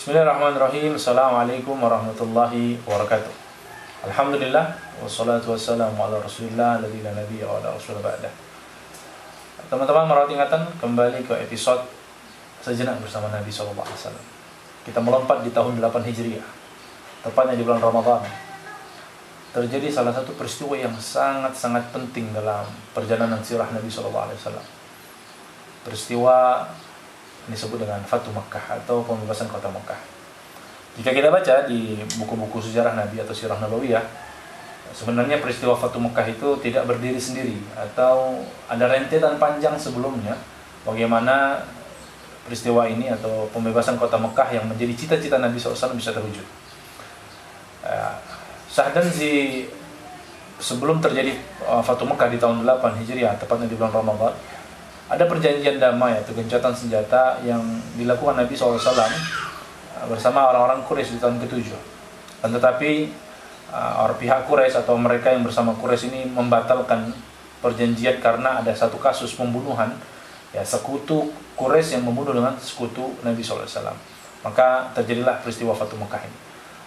Bismillahirrahmanirrahim. Assalamualaikum warahmatullahi wabarakatuh. Alhamdulillah wassalatu wassalamu ala Rasulillah alladzi la nabiyya wa ala rasul ba'dah. Teman-teman merawat ingatan, kembali ke episode sejenak bersama Nabi sallallahu alaihi wasallam. Kita melompat di tahun 8 Hijriah, tepatnya di bulan Ramadan. Terjadi salah satu peristiwa yang sangat-sangat penting dalam perjalanan sirah Nabi sallallahu alaihi wasallam. Peristiwa disebut dengan Fatu Makkah atau pembebasan kota Makkah. Jika kita baca di buku-buku sejarah Nabi atau sirah Nabawiyah, sebenarnya peristiwa Fatu Makkah itu tidak berdiri sendiri, atau ada rentetan panjang sebelumnya bagaimana peristiwa ini atau pembebasan kota Makkah yang menjadi cita-cita Nabi SAW bisa terwujud. Sahdan sebelum terjadi Fatu Makkah di tahun 8 Hijriah, tepatnya di bulan Ramadan, ada perjanjian damai atau gencatan senjata yang dilakukan Nabi SAW bersama orang-orang Quraisy di tahun ke-7. Dan tetapi pihak Quraisy atau mereka yang bersama Quraisy ini membatalkan perjanjian karena ada satu kasus pembunuhan, sekutu Quraisy yang membunuh dengan sekutu Nabi SAW. Maka terjadilah peristiwa Fatu Makkah ini.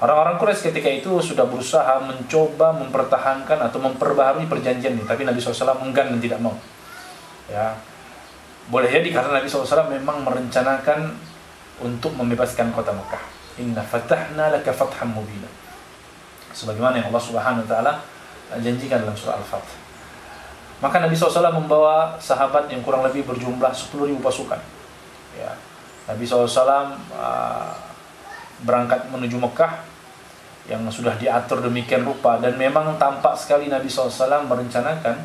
Orang-orang Quraisy ketika itu sudah berusaha mencoba mempertahankan atau memperbaharui perjanjian ini, tapi Nabi SAW enggan dan tidak mau. Boleh jadi karena Nabi SAW memang merencanakan untuk membebaskan kota Makkah. Inna fatahna laka fatham mubina, sebagaimana yang Allah Subhanahu wa taala janjikan dalam surah Al-Fath. Maka Nabi SAW membawa sahabat yang kurang lebih berjumlah 10.000 pasukan. Nabi SAW berangkat menuju Makkah yang sudah diatur demikian rupa, dan memang tampak sekali Nabi SAW merencanakan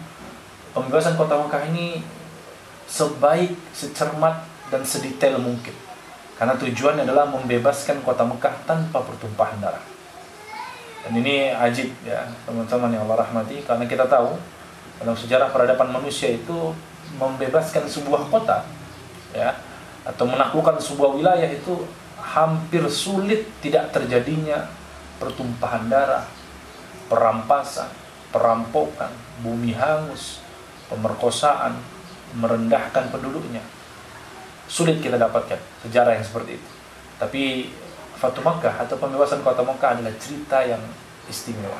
pembebasan kota Makkah ini sebaik, secermat, dan sedetail mungkin. Karena tujuannya adalah membebaskan kota Mekah tanpa pertumpahan darah. Dan ini ajib teman-teman yang Allah rahmati, karena kita tahu dalam sejarah peradaban manusia itu membebaskan sebuah kota atau menaklukkan sebuah wilayah itu hampir sulit tidak terjadinya pertumpahan darah, perampasan, perampokan, bumi hangus, pemerkosaan, merendahkan penduduknya. Sulit kita dapatkan sejarah yang seperti itu. Tapi Fatu Makkah atau pembebasan kota Makkah adalah cerita yang istimewa.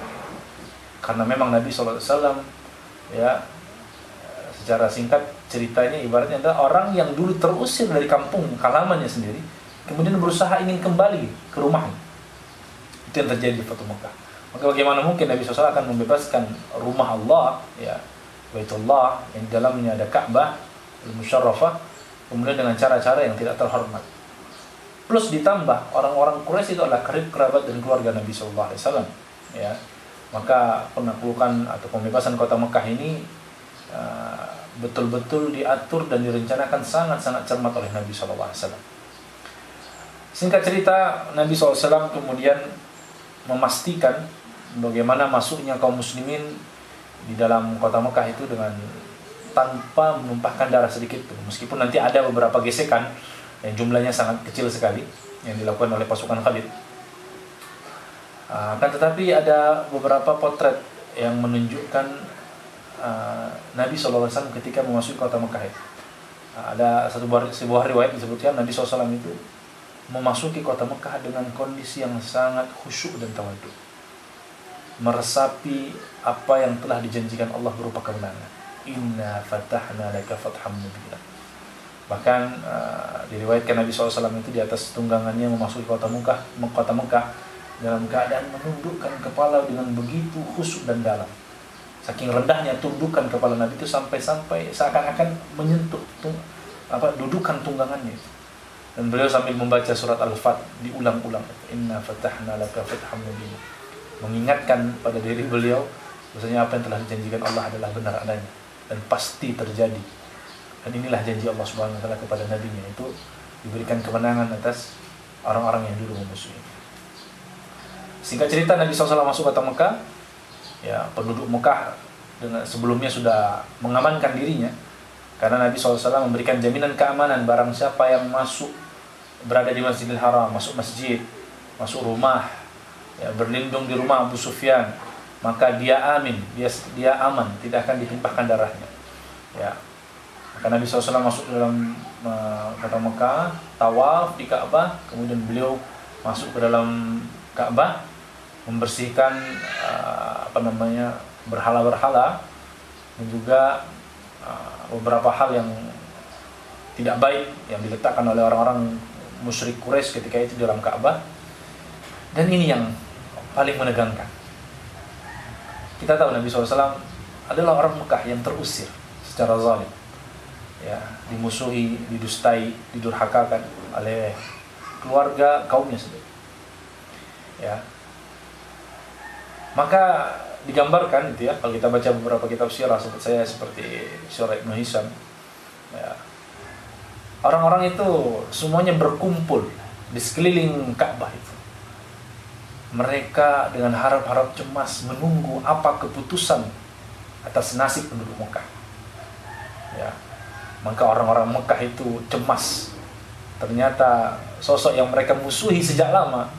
Karena memang Nabi SAW secara singkat ceritanya ibaratnya adalah orang yang dulu terusir dari kampung halamannya sendiri, kemudian berusaha ingin kembali ke rumahnya. Itu yang terjadi di Fatu Makkah. Maka bagaimana mungkin Nabi SAW akan membebaskan rumah Allah, Baitullah, yang di dalamnya ada Ka'bah al-Musyarrafah, kemudian dengan cara-cara yang tidak terhormat. Plus ditambah orang-orang Quraisy itu adalah karib kerabat dan keluarga Nabi SAW. Maka penaklukan atau pembebasan kota Mekah ini betul-betul diatur dan direncanakan sangat-sangat cermat oleh Nabi SAW. Singkat cerita, Nabi SAW kemudian memastikan bagaimana masuknya kaum muslimin di dalam kota Mekah itu dengan tanpa menumpahkan darah sedikit pun. Meskipun nanti ada beberapa gesekan yang jumlahnya sangat kecil sekali yang dilakukan oleh pasukan Khalid. Tetapi ada beberapa potret yang menunjukkan Nabi SAW ketika memasuki kota Mekah itu. Ada sebuah riwayat disebutkan Nabi SAW itu memasuki kota Mekah dengan kondisi yang sangat khusyuk dan tawadhu, meresapi apa yang telah dijanjikan Allah berupa kemenangan. Inna fatahna laka fatham mubina. Bahkan diriwayatkan Nabi SAW itu di atas tunggangannya memasuki kota Mekah dalam keadaan menundukkan kepala dengan begitu khusyuk dan dalam. Saking rendahnya tundukan kepala Nabi itu sampai seakan-akan menyentuh dudukan tunggangannya. Dan beliau sambil membaca surat Al-Fath diulang-ulang. Inna fatahna laka fatham mubina, mengingatkan pada diri beliau bahwasanya apa yang telah dijanjikan Allah adalah benar adanya dan pasti terjadi. Dan inilah janji Allah Subhanahu wa taala kepada nabinya, itu diberikan kemenangan atas orang-orang yang dulu memusuhi. Singkat cerita, Nabi SAW masuk kota Mekah. Penduduk Mekah dengan sebelumnya sudah mengamankan dirinya, karena Nabi SAW memberikan jaminan keamanan barang siapa yang masuk, berada di Masjidil Haram, masuk masjid, masuk rumah, berlindung di rumah Abu Sufyan, maka dia amin, dia aman, tidak akan ditimpahkan darahnya. Maka Nabi SAW masuk dalam kota Mekah, tawaf di Ka'bah, kemudian beliau masuk ke dalam Ka'bah, membersihkan berhala-berhala, dan juga beberapa hal yang tidak baik yang diletakkan oleh orang-orang musyrik Quraisy ketika itu di dalam Ka'bah. Dan ini yang paling menegangkan. Kita tahu Nabi SAW adalah orang Mekah yang terusir secara zalim, ya, dimusuhi, didustai, didurhakakan oleh keluarga kaumnya sendiri, ya. Maka digambarkan itu ya, kalau kita baca beberapa kitab sirah seperti Sirah Ibnu Hisham, ya, orang-orang itu semuanya berkumpul di sekeliling Ka'bah itu. Mereka dengan harap-harap cemas menunggu apa keputusan atas nasib penduduk Mekah. Ya. Maka orang-orang Mekah itu cemas. Ternyata sosok yang mereka musuhi sejak lama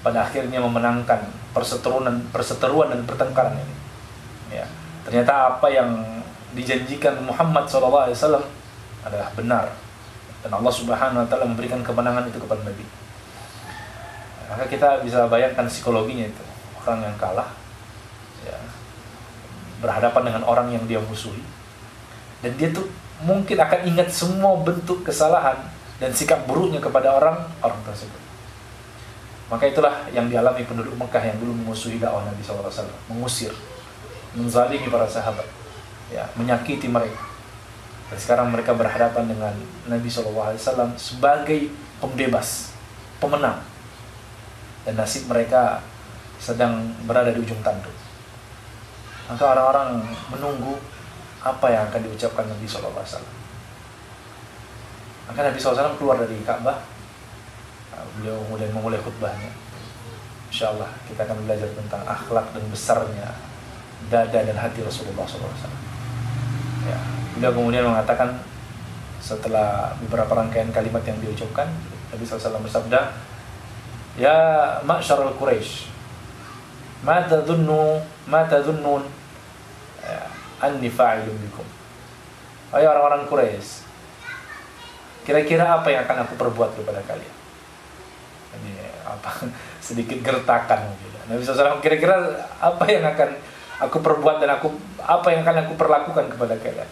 pada akhirnya memenangkan perseteruan dan pertengkaran ini. Ya. Ternyata apa yang dijanjikan Muhammad SAW adalah benar, dan Allah Subhanahu wa taala memberikan kemenangan itu kepada Nabi. Maka kita bisa bayangkan psikologinya itu. Orang yang kalah, ya, berhadapan dengan orang yang dia musuhi, dan dia tuh mungkin akan ingat semua bentuk kesalahan dan sikap buruknya kepada orang tersebut. Maka itulah yang dialami penduduk Mekah yang dulu memusuhi dakwah Nabi SAW, mengusir, menzalimi para sahabat, ya, menyakiti mereka. Dan sekarang mereka berhadapan dengan Nabi SAW sebagai pembebas, pemenang, dan nasib mereka sedang berada di ujung tanduk. Maka orang-orang menunggu apa yang akan diucapkan Nabi SAW. Maka Nabi SAW keluar dari Ka'bah. Beliau kemudian memulai khutbahnya. InsyaAllah kita akan belajar tentang akhlak dan besarnya dada dan hati Rasulullah SAW. Ya, beliau kemudian mengatakan setelah beberapa rangkaian kalimat yang diucapkan, Nabi SAW bersabda, "Ya ma'syarul Quraisy, ma tadhunnun anni fa'ilun bikum." Wahai orang-orang Quraisy, kira-kira apa yang akan aku perbuat kepada kalian? Ini apa, sedikit gertakan mungkin. Nabi SAW, kira-kira apa yang akan aku perbuat dan apa yang akan aku perlakukan kepada kalian?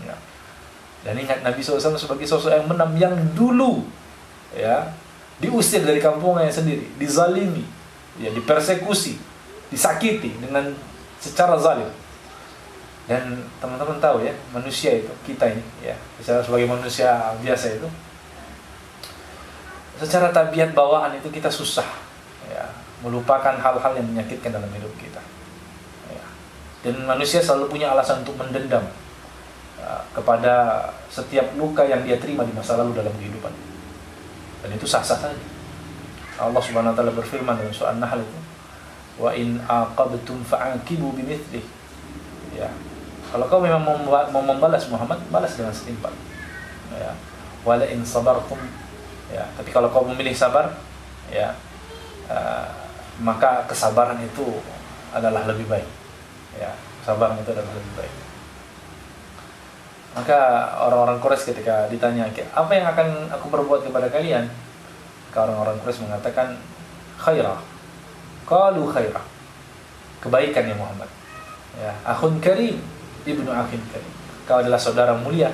Ya. Dan ingat Nabi SAW sebagai sosok yang menam, yang dulu, ya, diusir dari kampungnya sendiri, dizalimi, ya, dipersekusi, disakiti dengan secara zalim. Dan teman-teman tahu ya, manusia itu, kita ini, ya, sebagai manusia biasa itu, secara tabiat bawaan itu kita susah, ya, melupakan hal-hal yang menyakitkan dalam hidup kita. Ya. Dan manusia selalu punya alasan untuk mendendam, ya, kepada setiap luka yang dia terima di masa lalu dalam kehidupan. Dan itu sah-sah saja. Allah Subhanahu wa taala berfirman dalam surah An-Nahl itu, "Wa in aqabtum fa'aqibu bimithlihi." Ya. Kalau kau memang mau membalas Muhammad, balas dengan setimpal. Ya. Wa la in sabartum, ya, tapi kalau kau memilih sabar, ya, maka kesabaran itu adalah lebih baik. Ya, kesabaran itu adalah lebih baik. Maka orang-orang Quraisy ketika ditanya, apa yang akan aku perbuat kepada kalian? Maka orang-orang Quraisy mengatakan, khairah. Qalu khairah. Kebaikan ya Muhammad. Ya, akhun karim, ibnu akhin karim. Kau adalah saudara mulia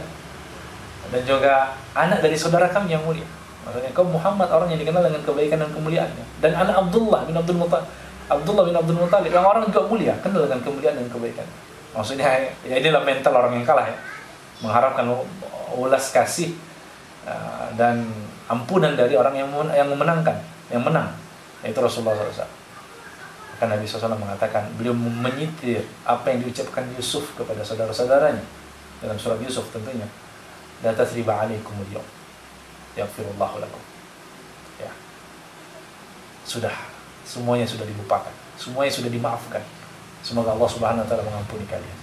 dan juga anak dari saudara kami yang mulia. Maksudnya kau Muhammad, orang yang dikenal dengan kebaikan dan kemuliaannya. Dan anak Abdullah bin Abdul Muttalib, yang orang juga mulia, kenal dengan kemuliaan dan kebaikan. Maksudnya ya inilah mental orang yang kalah, ya, mengharapkan ulas kasih dan ampunan dari orang yang memenangkan, yang menang, yaitu Rasulullah SAW. Maka Nabi SAW mengatakan, beliau menyitir apa yang diucapkan Yusuf kepada saudara-saudaranya dalam surat Yusuf tentunya, la tathriba alaikumul yawm yaghfirullahu lakum. Ya. Sudah, semuanya sudah dilupakan, semuanya sudah dimaafkan. Semoga Allah Subhanahu wa taala mengampuni kalian.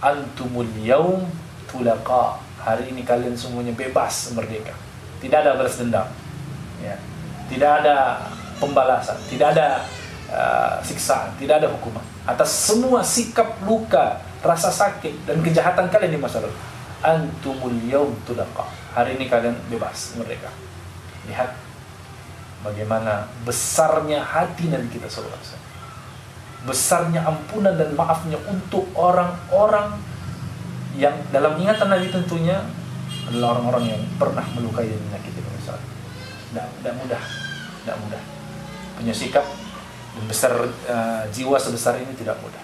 Antumul yaum tulaqa. Hari ini kalian semuanya bebas, merdeka. Tidak ada balas dendam. Ya. Tidak ada pembalasan, tidak ada siksaan, tidak ada hukuman atas semua sikap luka, rasa sakit dan kejahatan kalian di masa lalu. Antumul yaum tulaqa. Hari ini kalian bebas, merdeka. Lihat bagaimana besarnya hati Nabi kita SAW, besarnya ampunan dan maafnya untuk orang-orang yang dalam ingatan Nabi tentunya adalah orang-orang yang pernah melukai dan menyakiti manusia. Tidak mudah punya sikap dan besar jiwa sebesar ini, tidak mudah.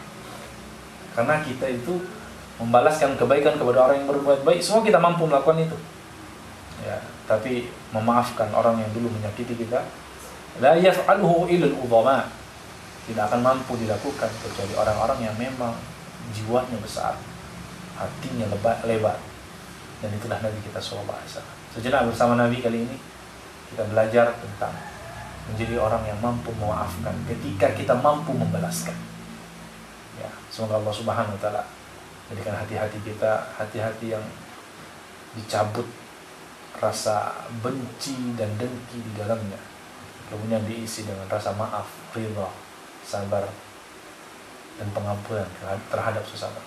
Karena kita itu membalaskan kebaikan kepada orang yang berbuat baik, semua kita mampu melakukan itu. Ya, tapi memaafkan orang yang dulu menyakiti kita, la yaf'aluhu illal udhama, tidak akan mampu dilakukan kecuali orang-orang yang memang jiwanya besar, hatinya lebar. Dan itulah Nabi kita SAW. Sejenak bersama Nabi kali ini kita belajar tentang menjadi orang yang mampu memaafkan ketika kita mampu membalaskan. Ya, semoga Allah Subhanahu wa taala jadikan hati-hati kita hati-hati yang dicabut rasa benci dan dengki di dalamnya, kemudian diisi dengan rasa maaf, ridha, sabar dan pengampunan terhadap sesama.